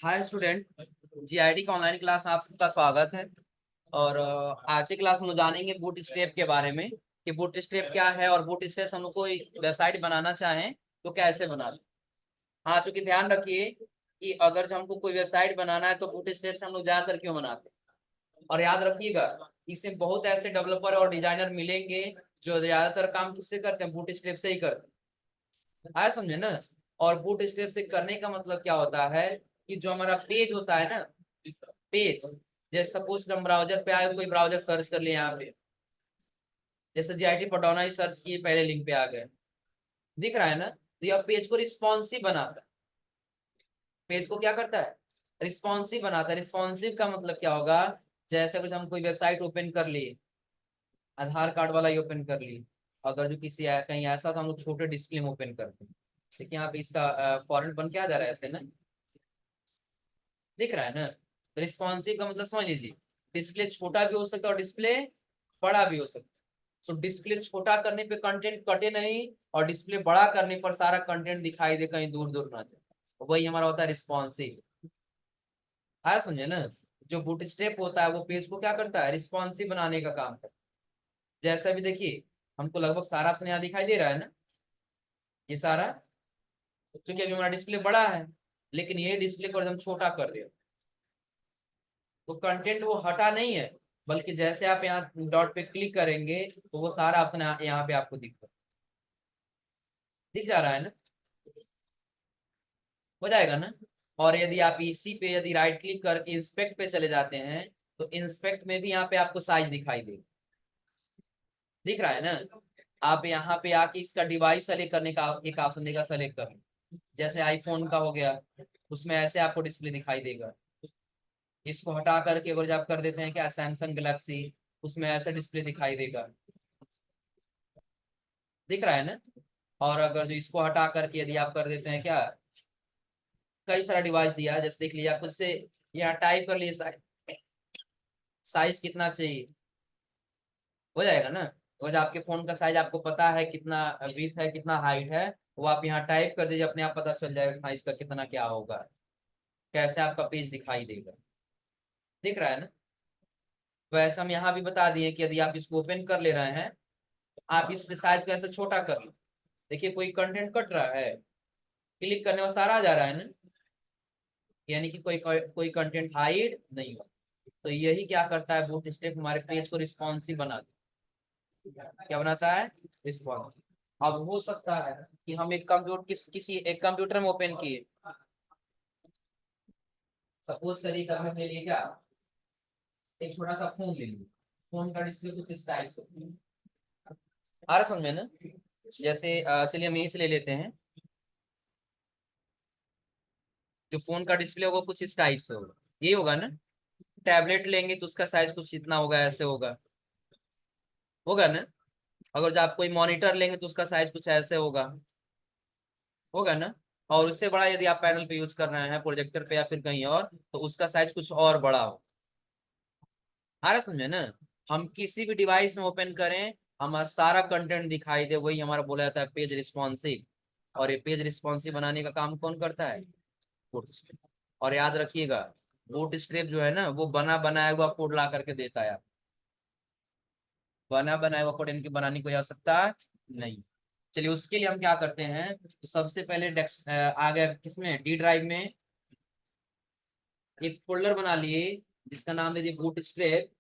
Hi student. GIT का online class में आप सबका स्वागत है। और आज की क्लास में हम जानेंगे बूट स्ट्रैप के बारे में कि बूट स्ट्रैप क्या है और बूट स्ट्रैप हम लोग कोई वेबसाइट बनाना चाहें तो कैसे बना लें। हाँ, चूंकि ध्यान रखिए कि अगर जो हमको कोई वेबसाइट बनाना है तो बूट स्ट्रैप से हम लोग ज्यादातर क्यों बनाते हैं। और याद रखिएगा, इससे बहुत ऐसे डेवलपर और डिजाइनर मिलेंगे जो ज्यादातर काम किससे करते हैं, बूट स्ट्रैप से ही करते हैं। आया समझे ना। और बूट स्ट्रैप से करने का मतलब क्या होता है कि जो हमारा पेज होता है ना, पेज, जैसे सपोज हम ब्राउजर पे आए, कोई ब्राउजर सर्च कर लिया यहाँ पे, जैसे जीआईटी पटौना ही सर्च किए, पहले लिंक पे आ गए, दिख रहा है ना। तो यह पेज को रिस्पॉन्सिव बनाता है। पेज को क्या करता है, रिस्पॉन्सिव बनाता है। रिस्पॉन्सिव का मतलब क्या होगा, जैसे कुछ हम कोई वेबसाइट ओपन कर लिए, आधार कार्ड वाला ही ओपन कर लिए, अगर जो किसी कहीं ऐसा तो हम लोग छोटे डिस्प्ले में ओपन करते हैं। देखिए यहाँ पे इसका फॉर्मेट बन के आ जा रहा है ऐसे ना, दिख रहा है ना। रिस्पॉन्सिव का मतलब समझ लीजिए, डिस्प्ले छोटा भी हो सकता है और डिस्प्ले बड़ा भी हो सकता है। तो डिस्प्ले छोटा करने पे कंटेंट कटे नहीं, और डिस्प्ले बड़ा करने पर सारा कंटेंट दिखाई दे, कहीं दूर दूर ना जाए। तो वही हमारा होता है रिस्पॉन्सिव। आया समझे ना। जो बूटस्ट्रैप होता है वो पेज को क्या करता है, रिस्पॉन्सिव बनाने का काम करता है। जैसा भी देखिए, हमको लगभग सारा ऑप्शन यहाँ दिखाई दे रहा है ना, ये सारा, क्योंकि अभी हमारा डिस्प्ले बड़ा है, लेकिन ये डिस्प्ले को हम छोटा कर दिया तो कंटेंट वो हटा नहीं है, बल्कि जैसे आप यहाँ डॉट पे क्लिक करेंगे तो वो सारा अपना यहाँ पे आपको दिख जा रहा है ना, हो जाएगा ना। और यदि आप इसी पे यदि राइट क्लिक करके इंस्पेक्ट पे चले जाते हैं तो इंस्पेक्ट में भी यहाँ पे आपको साइज दिखाई देगा, दिख रहा है ना। आप यहाँ पे आके इसका डिवाइस सेलेक्ट करने का एक ऑप्शन देगा, सेलेक्ट कर, जैसे आईफोन का हो गया, उसमें ऐसे आपको डिस्प्ले दिखाई देगा। इसको हटा करके अगर आप कर देते हैं क्या, सैमसंग गैलेक्सी, उसमें ऐसा डिस्प्ले दिखाई देगा, दिख रहा है ना। और अगर जो इसको हटा करके यदि आप कर देते हैं क्या, कई सारा डिवाइस दिया है, जैसे देख लिया खुद से, यहाँ टाइप कर लिए साइज कितना चाहिए, हो जाएगा ना। तो जब आपके फोन का साइज आपको पता है कितना विड्थ है कितना हाइट है, वो आप यहाँ टाइप कर दीजिए, अपने आप पता चल जाएगा हाँ इसका कितना क्या होगा, कैसे आपका पेज दिखाई देगा, दिख रहा है ना। वैसे हम यहाँ भी बता दिए कि यदि आप इसको ओपन कर ले रहे हैं तो आप इस साइज को ऐसे छोटा कर लो। देखिए कोई कंटेंट कट रहा है, क्लिक करने में सारा आ जा रहा है ना, यानी कि कोई कंटेंट हाइड नहीं हुआ। तो यही क्या करता है, बूट स्ट्रैप हमारे पेज को रिस्पॉन्सिव बना देता है। क्या बनाता है, रिस्पॉन्सिव। अब हो सकता है कि हम एक कंप्यूटर किसी एक कंप्यूटर में ओपन किए, सपोज करिए कि हमने ले लिया क्या, एक छोटा सा फोन ले लिया, फोन का डिस्प्ले कुछ इस टाइप से, आ रहा समझ में ना। जैसे चलिए हम यहीं से ले लेते हैं, जो फोन का डिस्प्ले होगा कुछ इस टाइप से होगा, ये होगा ना। टैबलेट लेंगे तो उसका साइज कुछ इतना होगा, ऐसे होगा, होगा ना। अगर जो आप कोई मॉनिटर लेंगे तो उसका साइज कुछ ऐसे होगा, होगा ना। और उससे बड़ा यदि आप पैनल पे यूज कर रहे हैं, प्रोजेक्टर पे या फिर कहीं और, तो उसका साइज कुछ और बड़ा हो। आ रहा समझे ना। हम किसी भी डिवाइस में ओपन करें, हमारा सारा कंटेंट दिखाई दे, वही हमारा बोला जाता है पेज रिस्पॉन्सिव। और ये पेज रिस्पॉन्सिव बनाने का काम कौन करता है, बूटस्ट्रैप। और याद रखिएगा, बूटस्ट्रैप जो है ना वो बना बनाया हुआ कोड ला करके देता है, बना बनाया हुआ कोड इनकी बनाने की आवश्यकता नहीं। चलिए उसके लिए हम क्या करते हैं, तो सबसे पहले डेस्क आ गया किसमें, डी ड्राइव में एक फोल्डर बना लिए जिसका नाम दे दिए बूट स्ट्रैप।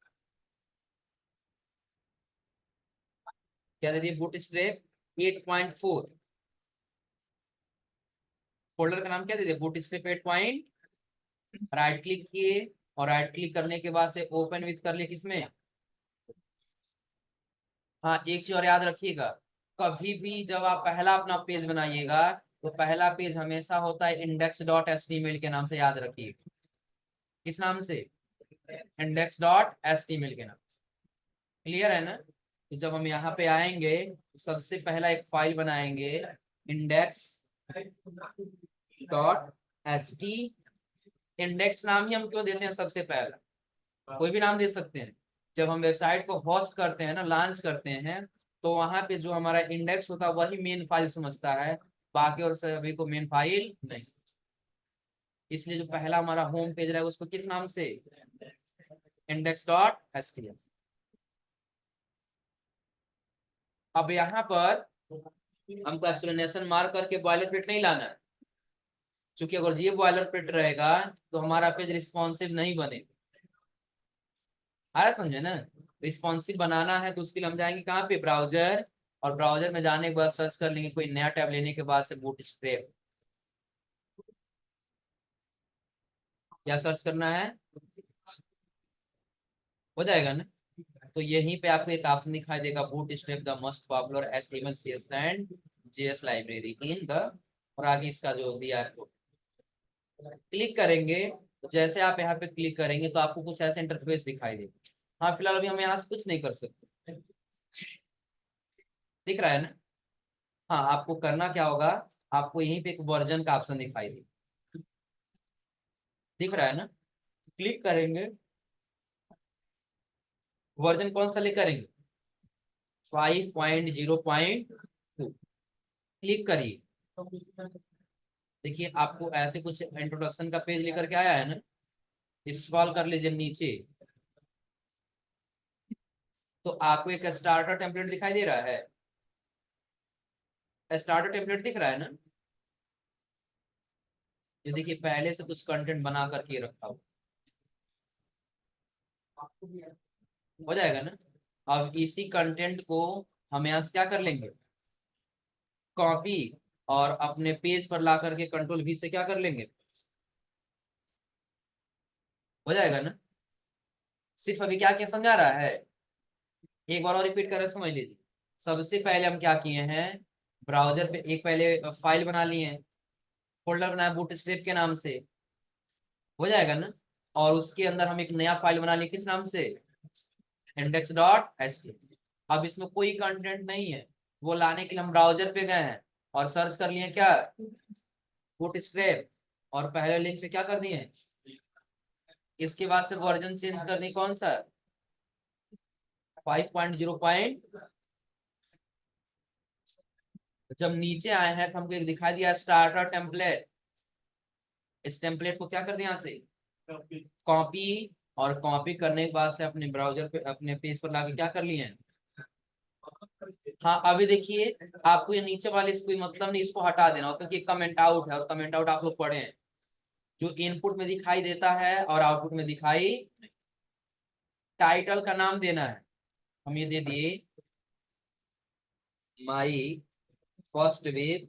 क्या दे दिए, बूट स्ट्रैप 8.4। फोल्डर का नाम क्या दे दिया, बूट स्ट्रैप 8 राइट क्लिक किए, और राइट क्लिक करने के बाद से ओपन विथ कर लिए किसमें। हाँ, एक चीज और याद रखिएगा, कभी भी जब आप पहला अपना पेज बनाइएगा तो पहला पेज हमेशा होता है index.html के नाम से, याद रखिए। किस नाम से, index.html के नाम से। क्लियर है ना। तो जब हम यहाँ पे आएंगे तो सबसे पहला एक फाइल बनाएंगे, index.ht। इंडेक्स नाम ही हम क्यों देते हैं, सबसे पहला कोई भी नाम दे सकते हैं। जब हम वेबसाइट को होस्ट करते हैं ना, लॉन्च करते हैं, तो वहां पे जो हमारा इंडेक्स होता है वही मेन फाइल समझता है, बाकी और सभी को मेन फाइल नहीं समझता। इसलिए जो पहला हमारा होम पेज रहेगा उसको किस नाम से, index.html। अब यहाँ पर हमको एक्सप्लेनेशन मार्क करके बॉयलर प्रिंट नहीं लाना है, क्योंकि अगर ये बॉयलर प्रिंट रहेगा तो हमारा पेज रिस्पॉन्सिव नहीं बनेगा। आ रहा समझे ना, रिस्पॉन्सिव बनाना है तो उसके लिए हम जाएंगे कहाँ पे, ब्राउजर, और ब्राउजर में जाने के बाद सर्च कर लेंगे कोई नया टैब लेने के बाद से बूटस्ट्रैप, क्या सर्च करना है, हो जाएगा ना। तो यहीं पे आपको एक ऑप्शन दिखाई देगा, bootstrap the most popular HTML CSS and JS library in the, और आगे इसका जो दिया है क्लिक करेंगे। तो जैसे आप यहाँ पे क्लिक करेंगे तो आपको कुछ ऐसे इंटरफेस दिखाई देगा। हाँ फिलहाल अभी हम यहाँ से कुछ नहीं कर सकते, दिख रहा है ना। हाँ आपको करना क्या होगा, आपको यहीं पे एक वर्जन का ऑप्शन दिखाई दे, दिख रहा है ना, क्लिक करेंगे, वर्जन कौन सा ले करेंगे, 5.0.2, क्लिक करिए। देखिए आपको ऐसे कुछ इंट्रोडक्शन का पेज लेकर के आया है ना, स्क्रॉल कर लीजिए नीचे, तो आपको एक स्टार्टर टेम्पलेट दिखाई दे रहा है, स्टार्टर टेम्पलेट दिख रहा है ना, जो देखिए पहले से कुछ कंटेंट बना करके रखा हो जाएगा ना। अब इसी कंटेंट को हम यहाँ से क्या कर लेंगे, कॉपी, और अपने पेज पर ला करके कंट्रोल V से क्या कर लेंगे, हो जाएगा ना। सिर्फ अभी क्या क्या समझा रहा है, एक बार और रिपीट कर समझ लीजिए। सबसे पहले हम क्या किए हैं, ब्राउजर पे एक पहले फाइल बना लिए हैं, फोल्डर बनाया बूटस्ट्रैप के नाम से, हो जाएगा ना। और उसके अंदर हम एक नया फाइल बना लिए किस नाम से, index.html। अब इसमें कोई कंटेंट नहीं है, वो लाने के लिए हम ब्राउजर पे गए हैं और सर्च कर लिए क्या, बूटस्ट्रैप, और पहले लिंक पे क्या कर दिए, इसके बाद से वर्जन चेंज कर दी कौन सा, 5.0. जब नीचे आए हैं तो हमको एक दिखाई दिया स्टार्टर टेम्पलेट, इस टेम्पलेट को क्या कर दिया, यहाँ से कॉपी, और कॉपी करने के बाद से अपने ब्राउजर पे अपने पेज पर लाके क्या कर लिए हैं। हाँ अभी देखिए, आपको ये नीचे वाले इसको मतलब नहीं, इसको हटा देना, क्योंकि कमेंट आउट है, और कमेंट आउट आप लोग पढ़े हैं, जो इनपुट में दिखाई देता है और आउटपुट में दिखाई, टाइटल का नाम देना है, हम ये दे दिए my first web,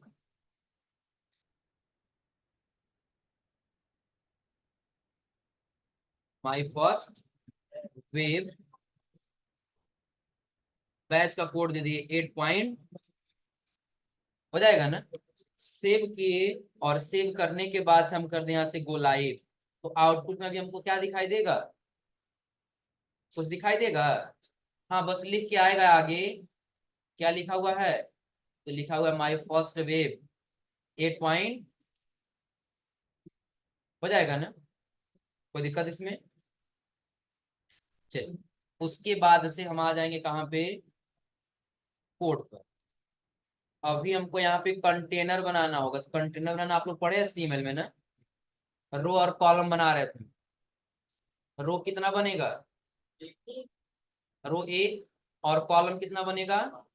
my first web batch का कोड दे दिए 8 हो जाएगा ना। सेव किए, और सेव करने के बाद से हम कर दें यहाँ से गो लाइव, तो आउटपुट में भी हमको क्या दिखाई देगा, कुछ दिखाई देगा। हाँ बस लिख के आएगा आगे, क्या लिखा हुआ है, तो लिखा हुआ है माई फर्स्ट वेब 8, हो जाएगा ना, कोई दिक्कत इसमें। चलिए उसके बाद से हम आ जाएंगे कहाँ पे, कोड पर। अभी हमको यहाँ पे कंटेनर बनाना होगा, तो कंटेनर बनाना आप लोग पढ़े HTML में ना, रो और कॉलम बना रहे थे। रो कितना बनेगा, रो एक, और कॉलम कितना बनेगा,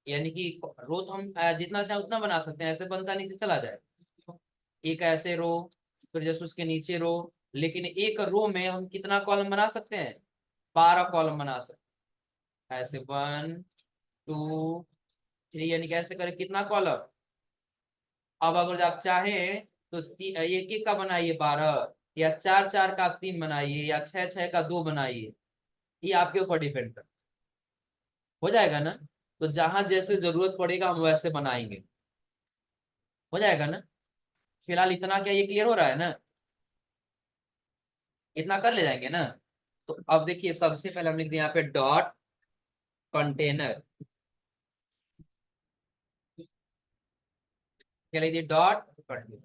यानी कि रो तो हम जितना चाहे उतना बना सकते हैं, ऐसे बनता नीचे चला जाए, एक ऐसे रो, फिर जैसे उसके नीचे रो, लेकिन एक रो में हम कितना कॉलम बना सकते हैं, 12 कॉलम बना सकते हैं, ऐसे 1 2 3, यानी कैसे करें कितना कॉलम। अब अगर आप चाहें तो एक एक का बनाइए 12, या 4 4 का आप 3 बनाइए, या 6 6 का 2 बनाइए, ये आपके ऊपर डिपेंड कर, हो जाएगा ना। तो जहां जैसे जरूरत पड़ेगा हम वैसे बनाएंगे, हो जाएगा ना। फिलहाल इतना क्या ये क्लियर हो रहा है ना, इतना कर ले जाएंगे ना। तो अब देखिए सबसे पहले हम लिख दिया यहाँ पे डॉट कंटेनर, क्या लिख दिए, डॉट कंटेनर।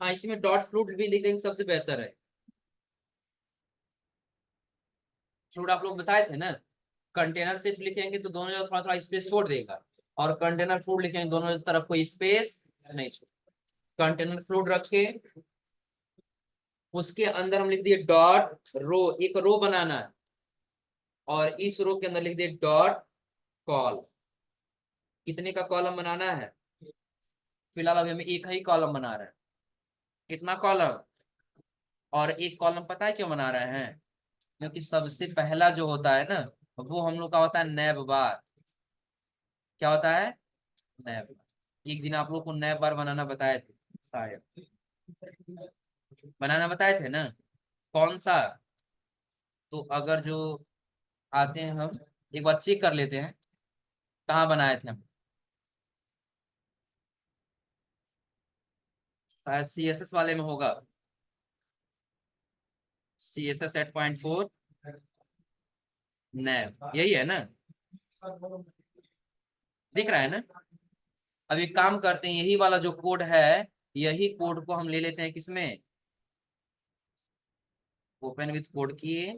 हाँ इसी में डॉट फ्लूट भी लिख देंगे सबसे बेहतर है, फ्लूट आप लोग बताए थे ना, कंटेनर सिर्फ लिखेंगे तो दोनों जगह थोड़ा थोड़ा स्पेस छोड़ देगा, और कंटेनर फ्लूट लिखेंगे दोनों तरफ कोई स्पेस नहीं छोड़, कंटेनर फ्लूट रखे, उसके अंदर हम लिख दिए डॉट रो, एक रो बनाना है, और इस रो के अंदर लिख दिए डॉट कॉल। कितने का कॉलम बनाना है? फिलहाल अभी हमें एक ही कॉलम बना रहे हैं। कितना कॉलम? और एक कॉलम पता है क्यों बना रहे हैं? क्योंकि सबसे पहला जो होता है ना, वो हम लोग का होता है नैब बार। क्या होता है? नैब बार। एक दिन आप लोग को नैब बार बनाना बताए थे शायद, बनाना बताए थे ना? कौन सा? तो अगर जो आते हैं हम एक बार चेक कर लेते हैं कहाँ बनाए थे हम। शायद CSS वाले में होगा। CSS 8.4 नैब, यही है ना? दिख रहा है ना? अब एक काम करते हैं, यही वाला जो कोड है, यही कोड को हम ले लेते हैं किसमें, ओपन विथ कोड किए,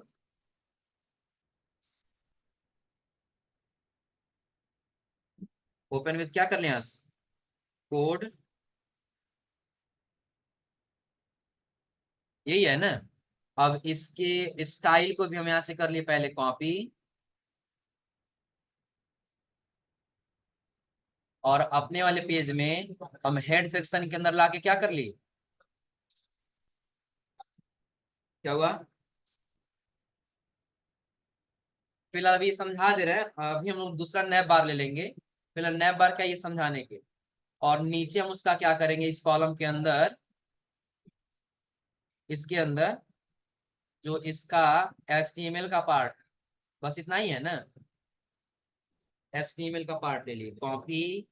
ओपन विथ क्या कर लिया, कोड, यही है ना? अब इसके स्टाइल को भी हम यहाँ से कर लिए पहले कॉपी, और अपने वाले पेज में हम हेड सेक्शन के अंदर लाके क्या कर लिए, क्या हुआ? फिलहाल अभी समझा दे रहे हैं, अभी हम लोग दूसरा नैब बार ले लेंगे। फिलहाल नैब बार क्या, ये समझाने के। और नीचे हम उसका क्या करेंगे, इस कॉलम के अंदर, इसके अंदर जो इसका HTML का पार्ट, बस इतना ही है ना? HTML का पार्ट ले लिए कॉपी,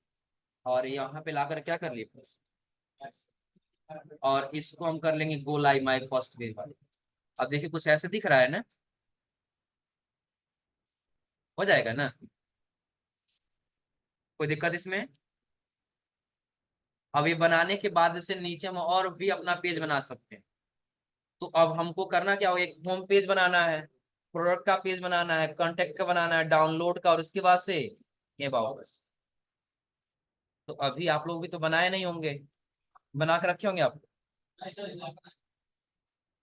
और यहाँ पे लाकर क्या कर लिए बस, और इसको हम कर लेंगे go live my first page वाले। अब देखिए कुछ ऐसे दिख रहा है ना? हो जाएगा ना? कोई दिक्कत इसमें? अब ये बनाने के बाद से नीचे हम और भी अपना पेज बना सकते हैं। तो अब हमको करना क्या होगा, एक होम पेज बनाना है, प्रोडक्ट का पेज बनाना है, कांटेक्ट का बनाना है, डाउनलोड का, और उसके बाद से ये बस। तो अभी आप लोग भी तो बनाए नहीं होंगे, बना के रखे होंगे आप।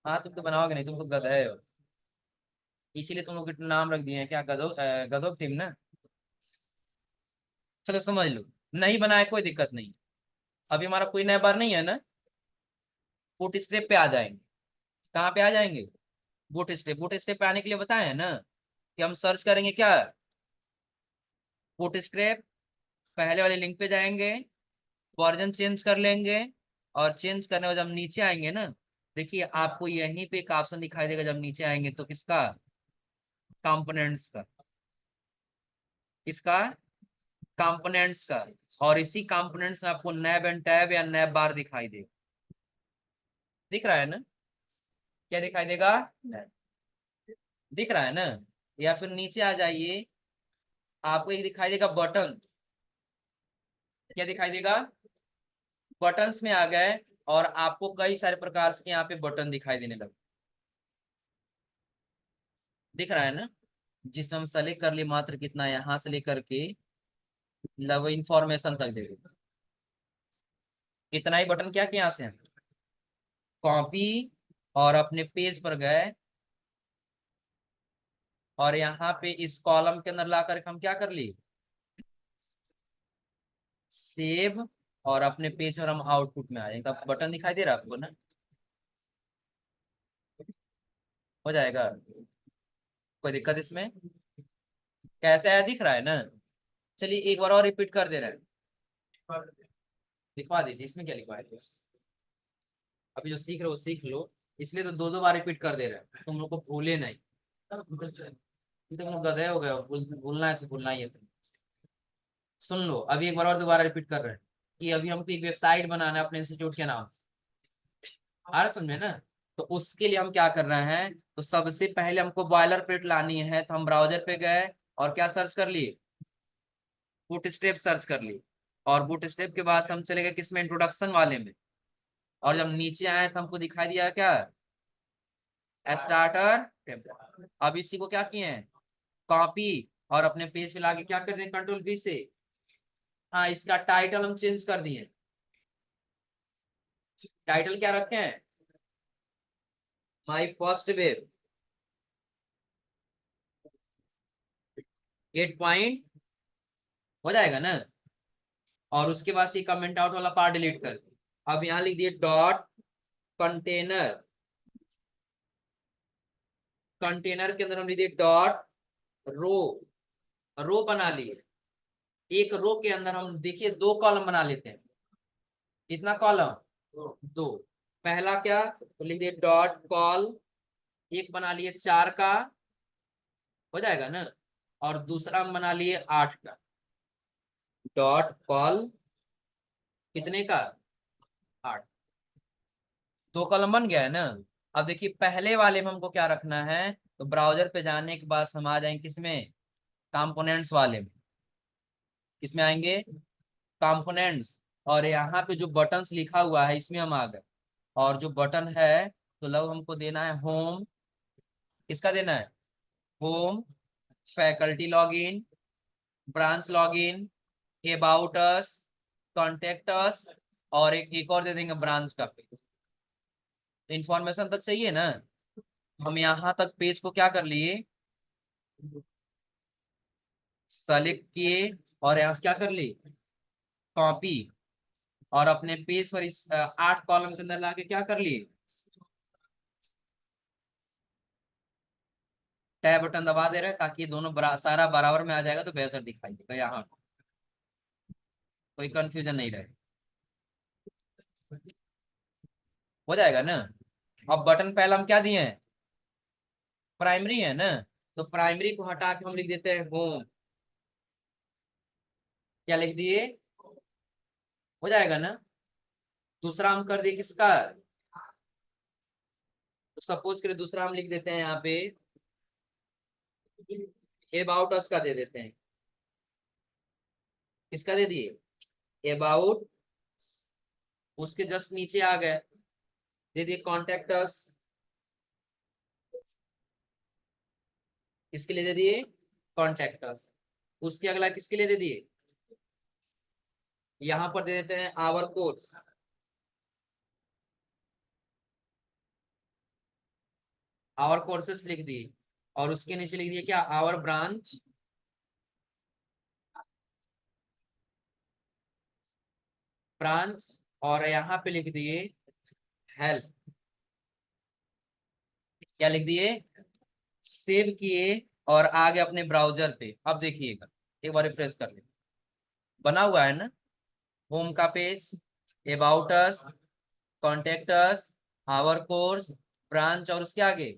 हाँ, तुम तो बनाओगे नहीं, तुम तो गधे हो। इसीलिए तुम लोग के नाम रख दिए हैं क्या, गधो गधो टीम ना? चलो समझ लो, नहीं बनाए कोई दिक्कत नहीं। अभी हमारा कोई नया बार नहीं है ना, बूट स्टेप पे आ जाएंगे। कहाँ पे आ जाएंगे? Boot step. बूट स्टेप पे आने के लिए बताए हैं ना कि हम सर्च करेंगे क्या, बूट स्टेप, पहले वाले लिंक पे जाएंगे, वर्जन चेंज कर लेंगे, और चेंज करने के बाद जब नीचे आएंगे ना, देखिए आपको यहीं पे एक ऑप्शन दिखाई देगा जब नीचे आएंगे तो, किसका, कंपोनेंट्स का, किसका, कंपोनेंट्स का। और इसी कंपोनेंट्स में आपको नैब एंड टैब या नैब बार दिखाई देगा। दिख रहा है ना? क्या दिखाई देगा? नैब। दिख रहा है ना? या फिर नीचे आ जाइए, आपको एक दिखाई देगा बटन। क्या दिखाई देगा? बटन्स में आ गए, और आपको कई सारे प्रकार के यहाँ पे बटन दिखाई देने लगे। दिख रहा है ना? जिसे हम सेलेक्ट कर लिए मात्र कितना, यहाँ से लेकर के लव इंफॉर्मेशन तक देगा, इतना ही बटन क्या किया, यहाँ से कॉपी, और अपने पेज पर गए, और यहाँ पे इस कॉलम के अंदर ला करके हम क्या कर लिए, सेव, और अपने पेज पर हम आउटपुट में आ जाएंगे। तब बटन दिखाई दे रहा है आपको ना? हो जाएगा, कोई दिक्कत इसमें? कैसे आया, दिख रहा है ना? चलिए एक बार और रिपीट कर दे रहे हैं, लिखवा दीजिए, इसमें क्या लिखवा है बस। अभी जो सीख रहे हो सीख लो, इसलिए तो दो दो बार रिपीट कर दे रहे हैं, तुम लोग को भूले नहीं। तुम लोग गधे हो गए हो, भूलना है तो भूलना ही है तुम। सुन लो, अभी एक बार और दोबारा रिपीट कर रहे हैं कि अभी हमको एक वेबसाइट बनाना है अपने इंस्टीट्यूट के नाम से। आ रहा समझ में ना? तो उसके लिए हम क्या कर रहे हैं, तो सबसे पहले हमको बॉयलर प्लेट लानी है, तो हम ब्राउजर पे गए, और क्या सर्च कर लिए, बूट स्टेप सर्च कर लिए, और बूट स्टेप के बाद से हम चले गए किसमें, इंट्रोडक्शन वाले में। और जब नीचे आए तो हमको दिखाई दिया क्या, स्टार्टर। अब इसी को क्या किए हैं, कॉपी, और अपने पेज पे लाके क्या कर रहे हैं, कंट्रोल V से, हाँ इसका टाइटल हम चेंज कर दिए। टाइटल क्या रखे हैं, माई फर्स्ट वेव 8 पॉइंट हो जाएगा ना। और उसके बाद से कमेंट आउट वाला पार्ट डिलीट कर दे। अब यहाँ लिख दिए डॉट कंटेनर, कंटेनर के अंदर हम लिख दिए डॉट रो, रो बना लिए। एक रो के अंदर हम देखिए 2 कॉलम बना लेते हैं। कितना कॉलम? 2। पहला क्या तो लिख दिए डॉट कॉल, एक बना लिए 4 का, हो जाएगा ना। और दूसरा हम बना लिए 8 का। डॉट कॉल कितने का? 8। 2 कॉलम बन गया है ना। अब देखिए पहले वाले में हमको क्या रखना है, तो ब्राउजर पे जाने के बाद हम आ जाएंगे किसमें, कंपोनेंट्स वाले में। किसमें आएंगे? कंपोनेंट्स। और यहाँ पे जो बटन्स लिखा हुआ है इसमें हम आ गए। और जो बटन है तो लव हमको देना है होम। किसका देना है? Home, faculty login, branch login, about us, contact अस, और एक और दे देंगे ब्रांच का पेज। इंफॉर्मेशन तक चाहिए ना। हम यहाँ तक पेज को क्या कर लिए, सेलेक्ट किए, और यहाँ से क्या कर ली, कॉपी। और अपने पेज पर इस 8 कॉलम के अंदर लाके क्या कर लिए, टैब बटन दबा दे रहे हैं, ताकि ये दोनों सारा बराबर में आ जाएगा तो बेहतर दिखाई देगा। यहाँ कोई कंफ्यूजन नहीं रहे, हो जाएगा ना। अब बटन पहला हम क्या दिए हैं, प्राइमरी है ना। तो प्राइमरी को हटा के हम लिख देते हैं होम। क्या लिख दिए, हो जाएगा ना। दूसरा हम कर दिए किसका, तो सपोज करिए दूसरा हम लिख देते हैं यहाँ पे अबाउट अस का दे देते हैं। किसका दे दिए, अबाउट। उसके जस्ट नीचे आ गए, दे दिए कॉन्टेक्ट अस। किसके लिए दे दिए, कॉन्टेक्ट अस। उसके अगला किसके लिए दे दिए, यहां पर दे देते हैं आवर कोर्स। आवर कोर्सेस लिख दिए। और उसके नीचे लिख दिए क्या, आवर ब्रांच, ब्रांच। और यहाँ पे लिख दिए हेल्प। क्या लिख दिए, सेव किए, और आगे अपने ब्राउजर पे। अब देखिएगा, एक बार रिफ्रेश कर ले, बना हुआ है ना। होम का page, about us, contact us, our course, branch, और उसके आगे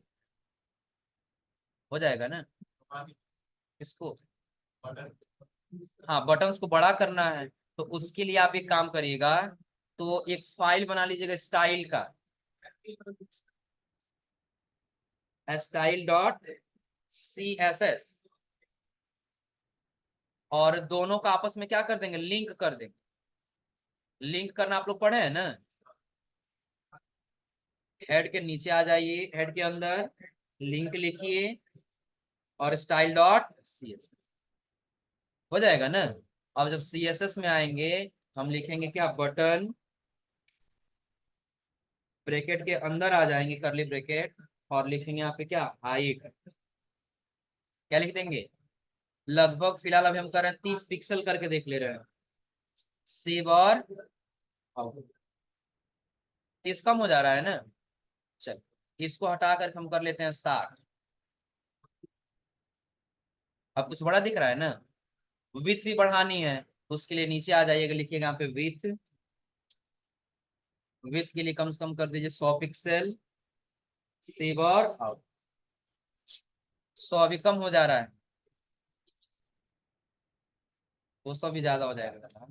हो जाएगा ना। इसको, हाँ बटन्स को बड़ा करना है, तो उसके लिए आप एक काम करिएगा, तो एक फाइल बना लीजिएगा स्टाइल का, स्टाइल डॉट CSS। और दोनों का आपस में क्या कर देंगे, लिंक कर देंगे। लिंक करना आप लोग पढ़े हैं ना। हेड के नीचे आ जाइए, हेड के अंदर लिंक लिखिए, और स्टाइल डॉट CSS, हो जाएगा ना। अब जब CSS में आएंगे, हम लिखेंगे क्या, बटन, ब्रैकेट के अंदर आ जाएंगे करली ब्रैकेट, और लिखेंगे यहाँ पे क्या, हाइट। क्या लिख देंगे, लगभग फिलहाल अभी हम कर रहे हैं 30 पिक्सल करके देख ले रहे हैं। सेव और आउट। 30 कम हो जा रहा है ना। चल, इसको हटा कर हम कर लेते हैं 60। अब कुछ बड़ा दिख रहा है ना। विथ भी बढ़ानी है, तो उसके लिए नीचे आ जाइएगा, लिखिएगा यहाँ पे विथ। विथ के लिए कम से कम कर दीजिए 100 पिक्सल। सेव और आउट। 100 अभी कम हो जा रहा है, 200 भी ज्यादा हो जाएगा।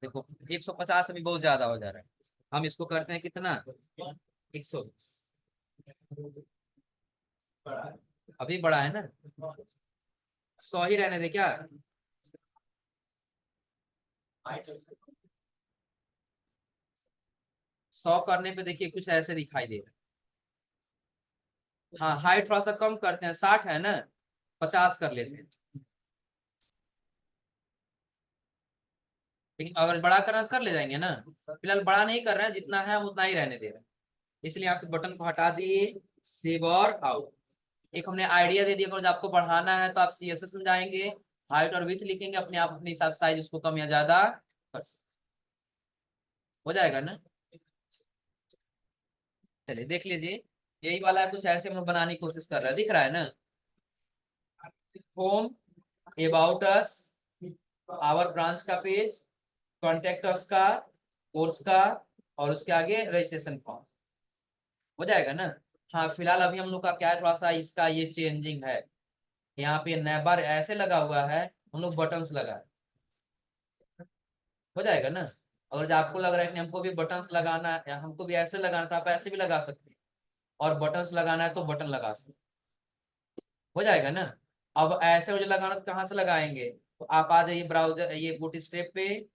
देखो 150 अभी बहुत ज्यादा हो जा रहा है। हम इसको करते हैं कितना, 120। अभी बड़ा है ना, 100 ही रहने दे क्या। 100 करने पे देखिए कुछ ऐसे दिखाई दे रहा है। हाँ हाइट थोड़ा सा कम करते हैं, 60 है ना, 50 कर लेते हैं। लेकिन अगर बड़ा करना तो कर ले जाएंगे ना, फिलहाल बड़ा नहीं कर रहे हैं, जितना है हम उतना ही रहने दे रहे हैं। इसलिए यहाँ से बटन को हटा दिए, सेव और आउट। एक हमने आइडिया दे दिया, अगर जब आपको बढ़ाना है तो आप CSS में जाएंगे, हाइट और विड्थ लिखेंगे, अपने आप अपने हिसाब साइज उसको कम या ज्यादा कर हो जाएगा ना। चलिए देख लीजिए, यही वाला है, कुछ ऐसे हम लोग बनाने की कोशिश कर रहे हैं, दिख रहा है ना। Home, about us, our branch का पेज, कॉन्टेक्ट अस का, कोर्स का, और उसके आगे रजिस्ट्रेशन फॉर्म हो जाएगा ना। हाँ फिलहाल अभी हम लोग का क्या है, थोड़ा सा इसका ये चेंजिंग है। यहाँ पे नैबर ऐसे लगा हुआ है, हम लोग बटन्स लगा है। हो जाएगा ना। अगर जो आपको लग रहा है कि हमको भी बटन्स लगाना है या हमको भी ऐसे लगाना था, आप ऐसे भी लगा सकते हैं, और बटन्स लगाना है तो बटन लगा सकते हैं। हो जाएगा ना। अब ऐसे मुझे लगाना तो कहाँ से लगाएंगे, तो आप आ जाइए ब्राउजर, ये बूट स्ट्रैप पे,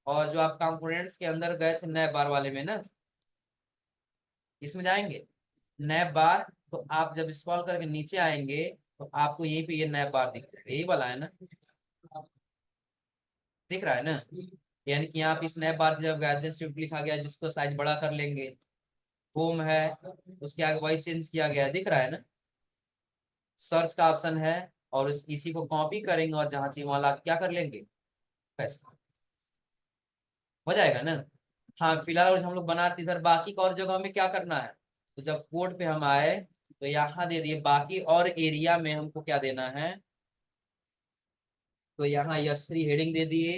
और जो आप कंपोनेंट्स के अंदर गए थे नए बार वाले में ना, इसमें जाएंगे नैप बार। तो आप जब स्क्रॉल करके नीचे आएंगे तो आपको यहीं पे ये नैप बार दिख जाएगा, यही वाला है ना, दिख रहा है ना। यानी कि यहाँ पे स्नैप बार जब गैदरिंग स्विफ्ट लिखा गया, जिसको साइज बड़ा कर लेंगे, होम है, उसके आगे वही चेंज किया गया है, दिख रहा है ना। सर्च का ऑप्शन है, और इसी को कॉपी करेंगे और जहां चाहिए वहां ला क्या कर लेंगे, पैसा हो जाएगा ना। हाँ फिलहाल और हम लोग बना रहे थे इधर, बाकी का और जगह में क्या करना है, तो जब कोड पे हम आए तो यहाँ दे दिए बाकी और एरिया में हमको क्या देना है, तो यहाँ यस3 हेडिंग दे दिए,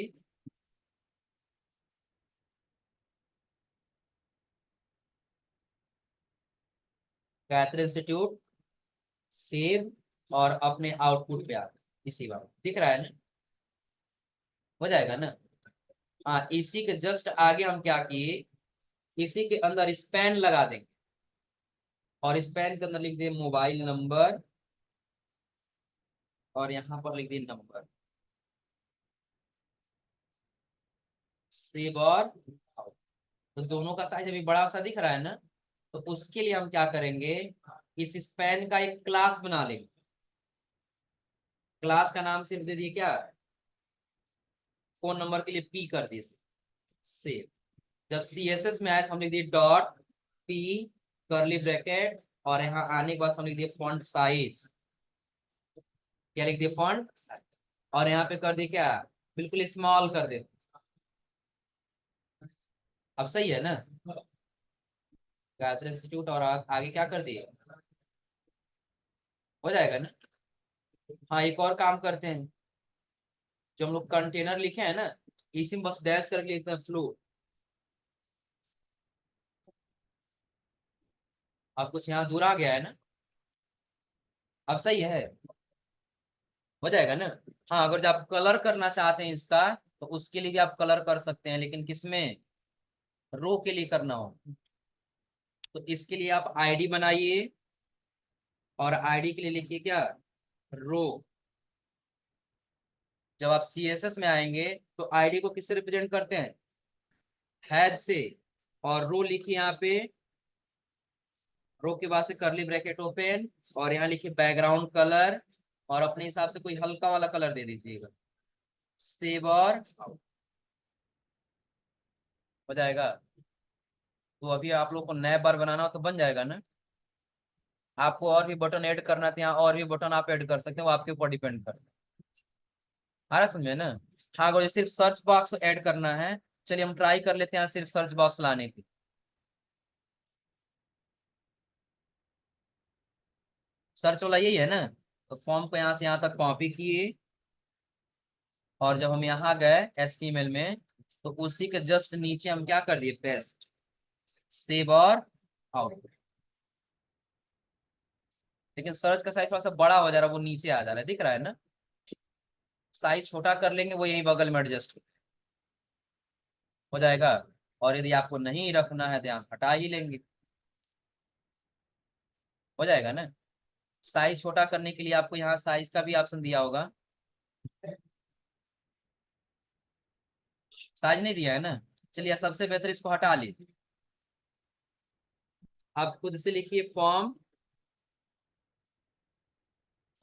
गायत्री इंस्टीट्यूट, सेव, और अपने आउटपुट पे आ इसी बार दिख रहा है ना। हो जाएगा ना। हाँ इसी के जस्ट आगे हम क्या किए, इसी के अंदर स्पैन लगा देंगे, और स्पैन के अंदर लिख दिए मोबाइल नंबर, और यहाँ पर लिख दिए नंबर, सेव और out। तो दोनों का साइज अभी बड़ा सा दिख रहा है ना, तो उसके लिए हम क्या करेंगे, इस स्पैन का एक क्लास बना लेंगे। क्लास का नाम सिर्फ दे दिए क्या, फोन नंबर के लिए पी कर दिए, सेव। जब CSS में आए तो हम लिख दिए डॉट पी, करली ब्रैकेट, और यहाँ आने के बाद हम लिख दिए फॉन्ट साइज, क्या लिख दिए, फॉन्ट साइज, और यहाँ पे कर दिए क्या, बिल्कुल स्मॉल कर दे। अब सही है ना। गायत्री इंस्टीट्यूट, और आगे क्या कर दिए, हो जाएगा ना। हाँ एक और काम करते हैं, जो हम लोग कंटेनर लिखे हैं ना, इसी में बस डैश करके लिखते हैं फ्लो। अब कुछ यहाँ दूर आ गया है ना, अब सही है, हो जाएगा ना। हाँ अगर जो आप कलर करना चाहते हैं इसका, तो उसके लिए भी आप कलर कर सकते हैं, लेकिन किसमें, रो के लिए करना हो तो इसके लिए आप आईडी बनाइए, और आईडी के लिए लिखिए क्या, रो। जब आप CSS में आएंगे तो आईडी को किससे रिप्रेजेंट करते हैं, हैज से, और रो लिखिए यहाँ पे, रो के बाद से करली ब्रैकेट ओपन, और यहाँ लिखिए बैकग्राउंड कलर, और अपने हिसाब से कोई हल्का वाला कलर दे दीजिएगा, सेव और out। हो जाएगा। तो अभी आप लोग को नया बार बनाना हो तो बन जाएगा ना। आपको और भी बटन ऐड करना था, यहाँ और भी बटन आप ऐड कर सकते हैं, वो आपके ऊपर डिपेंड करता है। आ रहा समझे ना। हाँ अगर सिर्फ सर्च बॉक्स ऐड करना है, चलिए हम ट्राई कर लेते हैं सिर्फ सर्च बॉक्स लाने की। सर्च वाला यही है ना, तो फॉर्म को यहाँ से यहाँ तक कॉपी किए, और जब हम यहाँ गए HTML में, तो उसी के जस्ट नीचे हम क्या कर दिए, पेस्ट, सेव और आउट। लेकिन सर्च का साइज थोड़ा सा बड़ा हो जा रहा है, वो नीचे आ जा रहा है, दिख रहा है ना। साइज छोटा कर लेंगे, वो यही बगल में एडजस्ट हो जाएगा। और यदि आपको नहीं रखना है तो यहाँ से हटा ही लेंगे, हो जाएगा ना। साइज छोटा करने के लिए आपको यहाँ साइज का भी ऑप्शन दिया होगा, साइज नहीं दिया है ना। चलिए सबसे बेहतर इसको हटा लीजिए। आप खुद से लिखिए फॉर्म,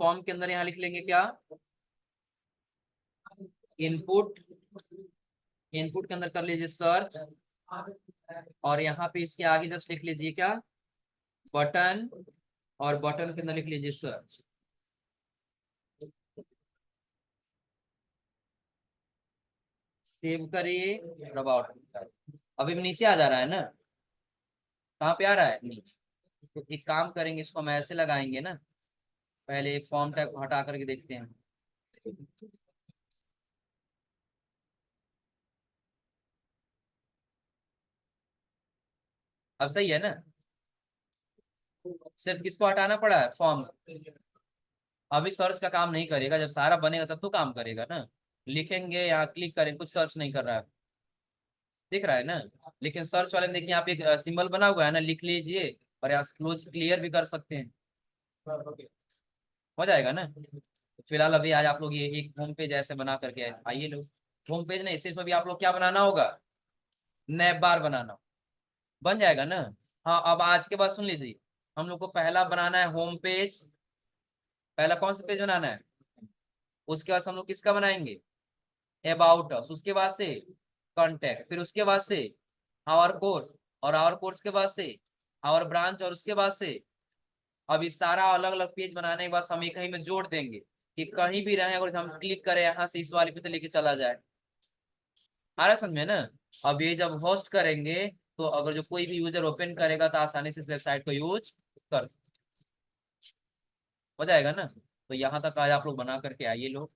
फॉर्म के अंदर यहाँ लिख लेंगे क्या, इनपुट, इनपुट के अंदर कर लीजिए सर्च, और यहाँ पे इसके आगे जस्ट लिख लीजिए क्या, बटन, और बटन के अंदर लिख लीजिए सर्च। सेव करिए, अबाउट। अभी नीचे आ जा रहा है ना, कहाँ पे आ रहा है, नीचे। तो एक काम करेंगे, इसको हम ऐसे लगाएंगे ना, पहले फॉर्म टैग को हटा करके देखते हैं। अब सही है ना, सिर्फ किसको हटाना पड़ा है, फॉर्म। अभी सर्च का काम नहीं करेगा, जब सारा बनेगा तब तो काम करेगा ना। लिखेंगे या क्लिक करेंगे, कुछ सर्च नहीं कर रहा है, दिख रहा है ना। लेकिन सर्च वाले में देखिए, यहाँ पे एक सिंबल बना हुआ है ना, लिख लीजिए, और यहाँ क्लोज क्लियर भी कर सकते हैं, हो जाएगा ना। तो फिलहाल अभी आज आप लोग ये एक होम पेज ऐसे बना करके आइए लोग। होम पेज नहीं, सिर्फ अभी आप लोग क्या बनाना होगा, नैप बार बनाना, बन जाएगा ना। हाँ, अब आज के बाद सुन लीजिए, हम लोग को पहला बनाना है होम पेज। पहला कौन सा पेज बनाना है, उसके बाद हम लोग किसका बनाएंगे, अबाउट अस, उसके बाद से कांटेक्ट, फिर उसके बाद से आवर कोर्स, और आवर कोर्स के बाद से आवर ब्रांच, और उसके बाद से, अब इस सारा अलग अलग पेज बनाने के बाद हम एक ही में जोड़ देंगे, कि कहीं भी रहे अगर हम क्लिक करें यहाँ से इस वाले पे तो लेके चला जाए। आ रहा है समझ में ना। अब ये जब होस्ट करेंगे, तो अगर जो कोई भी यूजर ओपन करेगा तो आसानी से इस वेबसाइट को यूज कर, हो जाएगा ना। तो यहाँ तक आज आप लोग बना करके आइए लोग।